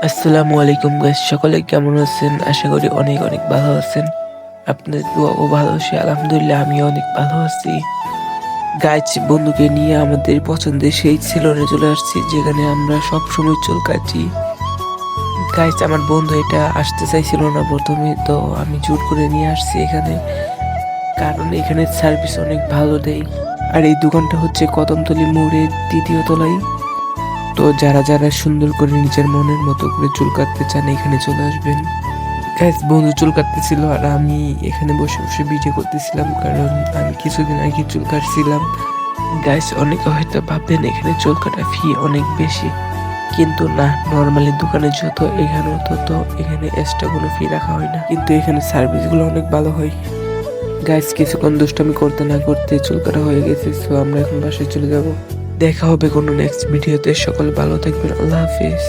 আসসালামু আলাইকুম গাইস, সকলে কেমন আছেন? আশা করি অনেক অনেক ভালো আছেন। আপনাদের দোয়া ও ভালোবাসায় আলহামদুলিল্লাহ আমিও অনেক ভালো আছি। গাইস, বন্ধুকে নিয়ে আমাদের পছন্দের সেই সেলুনে চলে আসছি, যেখানে আমরা সব সময় চুল কাটি। গাইস, আমার বন্ধু এটা আসতে চাইছিল না প্রথমে, তো আমি জোর করে নিয়ে আসছি এখানে, কারণ এখানে সার্ভিস অনেক ভালো দেয়। আর এই দোকানটা হচ্ছে কদমতলী মোড়ের দ্বিতীয় তলায়। তো যারা যারা সুন্দর করে নিজের মনের মতো করে চুল কাটতে চান এখানে চলে আসবেন। গাইস, বন্ধু চুল কাটতেছিল আর আমি এখানে বসে বসে ভিডিও করতেছিলাম, কারণ আমি কিছুদিন আগে চুল কাটছিলাম। গাইস, অনেকে হয়তো ভাববেন এখানে চুল কাটা ফি অনেক বেশি, কিন্তু না, নর্মালি দোকানে যত এখানেও তত, এখানে এক্সট্রা কোনো ফি রাখা হয় না, কিন্তু এখানে সার্ভিসগুলো অনেক ভালো হয়। গাইস, কিছুক্ষণ দুষ্টামি করতে না করতে চুল কাটা হয়ে গেছে, সো আমরা এখন বাসায় চলে যাব। দেখা হবে কোনো নেক্সট ভিডিওতে। সকলে ভালো থাকবেন, আল্লাহ হাফিজ।